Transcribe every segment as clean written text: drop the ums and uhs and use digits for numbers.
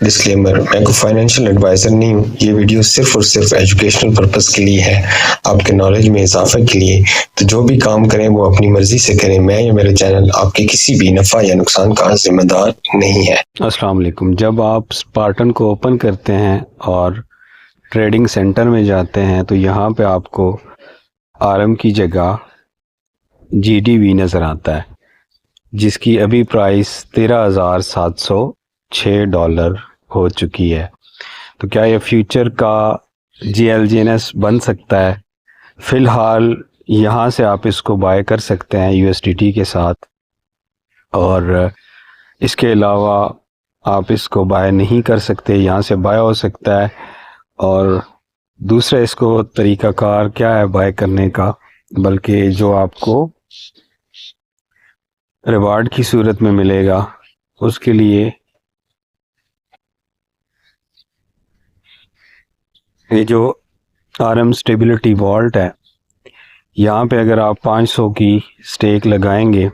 Disclaimer, मैं कोई financial adviser नहीं हूँ। ये वीडियो सिर्फ और सिर्फ एजुकेशनल पर्पस के लिए है, आपके नॉलेज में इजाफा के लिए। तो जो भी काम करें वो अपनी मर्जी से करें। मैं या मेरा चैनल आपके किसी भी नफ़ा या नुकसान का जिम्मेदार नहीं है। अस्सलाम वालेकुम। जब आप स्पार्टन को ओपन करते हैं और ट्रेडिंग सेंटर में जाते हैं तो यहाँ पे आपको आरएम की जगह जीडीवी नज़र आता है, जिसकी अभी प्राइस $13,706 हो चुकी है। तो क्या ये फ्यूचर का जीएलजीएनएस बन सकता है? फ़िलहाल यहाँ से आप इसको बाय कर सकते हैं यूएसडीटी के साथ, और इसके अलावा आप इसको बाय नहीं कर सकते। यहाँ से बाय हो सकता है। और दूसरा इसको तरीक़ाकार क्या है बाय करने का, बल्कि जो आपको रिवार्ड की सूरत में मिलेगा उसके लिए ये जो आरएम स्टेबिलिटी वॉल्ट है, यहाँ पे अगर आप 500 की स्टेक लगाएंगे,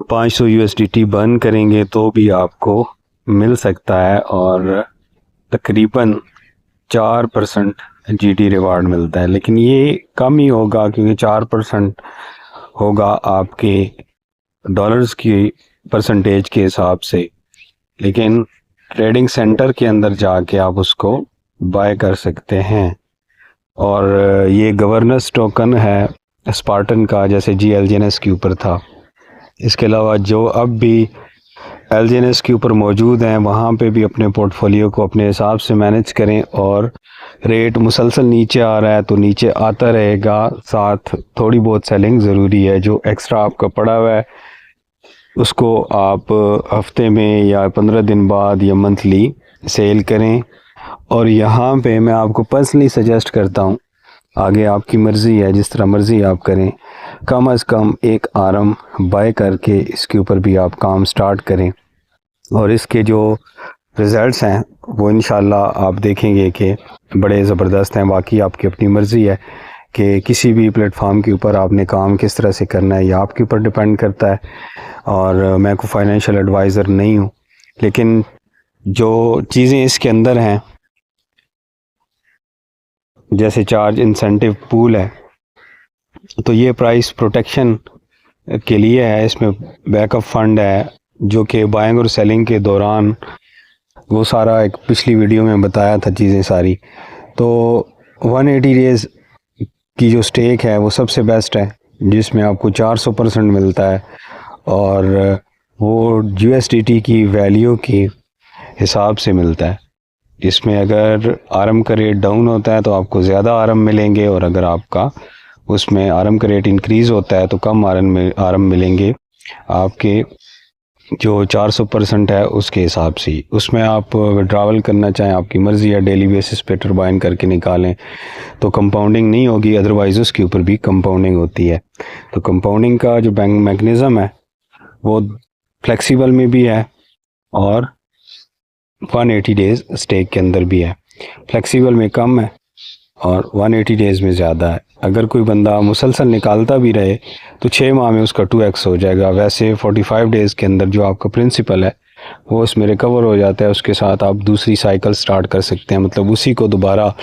500 यूएसडीटी बर्न करेंगे तो भी आपको मिल सकता है, और तकरीबन 4% जीडी रिवार्ड मिलता है। लेकिन ये कम ही होगा क्योंकि 4% होगा आपके डॉलर्स की परसेंटेज के हिसाब से। लेकिन ट्रेडिंग सेंटर के अंदर जाके आप उसको बाय कर सकते हैं। और ये गवर्नेंस टोकन है स्पार्टन का, जैसे जीएलजीएनएस के ऊपर था। इसके अलावा जो अब भी एलजीएनएस के ऊपर मौजूद हैं वहाँ पे भी अपने पोर्टफोलियो को अपने हिसाब से मैनेज करें। और रेट मुसलसल नीचे आ रहा है तो नीचे आता रहेगा, साथ थोड़ी बहुत सेलिंग ज़रूरी है। जो एक्स्ट्रा आपका पड़ा हुआ है उसको आप हफ्ते में या 15 दिन बाद या मंथली सेल करें। और यहाँ पे मैं आपको पर्सनली सजेस्ट करता हूँ, आगे आपकी मर्ज़ी है, जिस तरह मर्ज़ी आप करें, कम अज़ कम एक आरम बाय करके इसके ऊपर भी आप काम स्टार्ट करें। और इसके जो रिज़ल्ट्स हैं वो इंशाल्लाह आप देखेंगे कि बड़े ज़बरदस्त हैं। बाकी आपकी अपनी मर्ज़ी है कि किसी भी प्लेटफॉर्म के ऊपर आपने काम किस तरह से करना है, ये आपके ऊपर डिपेंड करता है। और मैं कोई फाइनेंशियल एडवाइज़र नहीं हूँ, लेकिन जो चीज़ें इसके अंदर हैं, जैसे चार्ज इंसेंटिव पूल है, तो ये प्राइस प्रोटेक्शन के लिए है। इसमें बैकअप फंड है जो कि बाइंग और सेलिंग के दौरान, वो सारा एक पिछली वीडियो में बताया था चीज़ें सारी। तो 180 डेज़ की जो स्टेक है वो सबसे बेस्ट है, जिसमें आपको 400% मिलता है। और वो यूएसडीटी की वैल्यू के हिसाब से मिलता है। इसमें अगर आरएम का रेट डाउन होता है तो आपको ज़्यादा आरएम मिलेंगे, और अगर आपका उसमें आरएम का रेट इंक्रीज़ होता है तो कम आरएम मिलेंगे आपके। जो 400% है उसके हिसाब से उसमें आप विड्रॉवल करना चाहें आपकी मर्ज़ी है, डेली बेसिस पे टर्बाइन करके निकालें तो कंपाउंडिंग नहीं होगी, अदरवाइज़ उसके ऊपर भी कंपाउंडिंग होती है। तो कंपाउंडिंग का जो बैंक मैकेनिज़्म है वो फ्लेक्सिबल में भी है और 180 डेज़ स्टेक के अंदर भी है। फ्लेक्सिबल में कम है और 180 डेज़ में ज़्यादा है। अगर कोई बंदा मुसलसल निकालता भी रहे तो 6 माह में उसका 2x हो जाएगा। वैसे 45 डेज़ के अंदर जो आपका प्रिंसिपल है वो उसमें रिकवर हो जाता है। उसके साथ आप दूसरी साइकिल स्टार्ट कर सकते हैं, मतलब उसी को दोबारा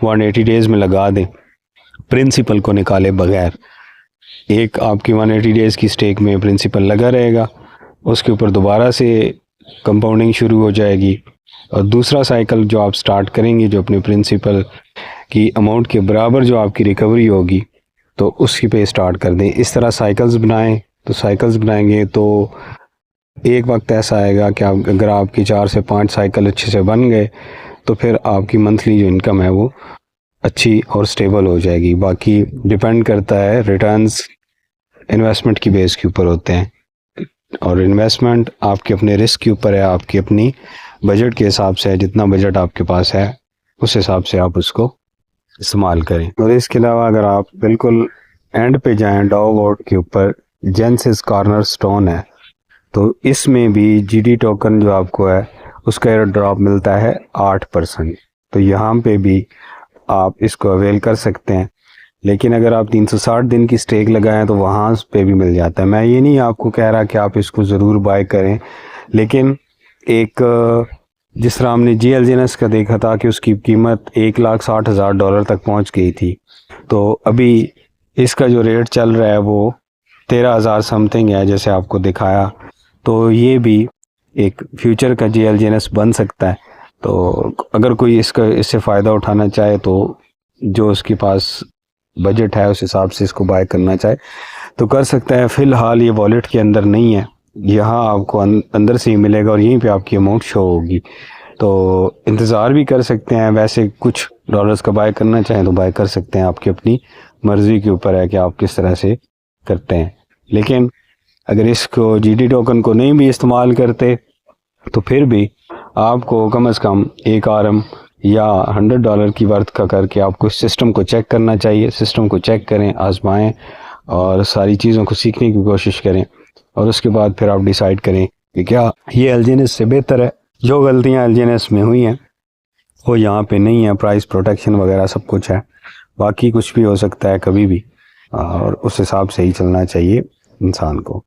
180 डेज़ में लगा दें प्रिंसिपल को निकाले बगैर। एक आपकी 180 डेज़ की स्टेक में प्रिंसिपल लगा रहेगा, उसके ऊपर दोबारा से कंपाउंडिंग शुरू हो जाएगी, और दूसरा साइकिल जो आप स्टार्ट करेंगे जो अपने प्रिंसिपल की अमाउंट के बराबर जो आपकी रिकवरी होगी तो उसकी पे स्टार्ट कर दें। इस तरह साइकिल्स बनाएं। तो साइकिल्स बनाएंगे तो एक वक्त ऐसा आएगा कि आप अगर आपकी 4 से 5 साइकिल अच्छे से बन गए तो फिर आपकी मंथली जो इनकम है वो अच्छी और स्टेबल हो जाएगी। बाकी डिपेंड करता है, रिटर्न्स इन्वेस्टमेंट की बेस के ऊपर होते हैं, और इन्वेस्टमेंट आपके अपने रिस्क के ऊपर है, आपकी अपनी बजट के हिसाब से है। जितना बजट आपके पास है उस हिसाब से आप उसको इस्तेमाल करें। और इसके अलावा अगर आप बिल्कुल एंड पे जाएं, डाउ वोट के ऊपर जेनेसिस कॉर्नर स्टोन है, तो इसमें भी जीडी टोकन जो आपको है उसका एयर ड्रॉप मिलता है 8%। तो यहाँ पे भी आप इसको अवेल कर सकते हैं। लेकिन अगर आप 360 दिन की स्टेक लगाएं तो वहाँ पे भी मिल जाता है। मैं ये नहीं आपको कह रहा कि आप इसको ज़रूर बाय करें, लेकिन एक जिस तरह हमने GLGNS का देखा था कि उसकी कीमत $1,60,000 तक पहुंच गई थी, तो अभी इसका जो रेट चल रहा है वो 13,000 समथिंग है जैसे आपको दिखाया। तो ये भी एक फ्यूचर का GLGNS बन सकता है। तो अगर कोई इससे फ़ायदा उठाना चाहे तो जो उसके पास बजट है उस हिसाब से इसको बाय करना चाहे तो कर सकता है। फ़िलहाल ये वॉलेट के अंदर नहीं है, यहाँ आपको अंदर से ही मिलेगा और यहीं पे आपकी अमाउंट शो होगी। तो इंतज़ार भी कर सकते हैं, वैसे कुछ डॉलर्स का बाय करना चाहें तो बाय कर सकते हैं, आपकी अपनी मर्ज़ी के ऊपर है कि आप किस तरह से करते हैं। लेकिन अगर इसको GT टोकन को नहीं भी इस्तेमाल करते तो फिर भी आपको कम से कम एक RM या $100 की वर्थ का करके आपको सिस्टम को चेक करना चाहिए। सिस्टम को चेक करें, आजमाएं और सारी चीज़ों को सीखने की कोशिश करें और उसके बाद फिर आप डिसाइड करें कि क्या ये LGNS से बेहतर है। जो गलतियां LGNS में हुई हैं वो यहाँ पे नहीं है, प्राइस प्रोटेक्शन वगैरह सब कुछ है, बाकी कुछ भी हो सकता है कभी भी, और उस हिसाब से ही चलना चाहिए इंसान को।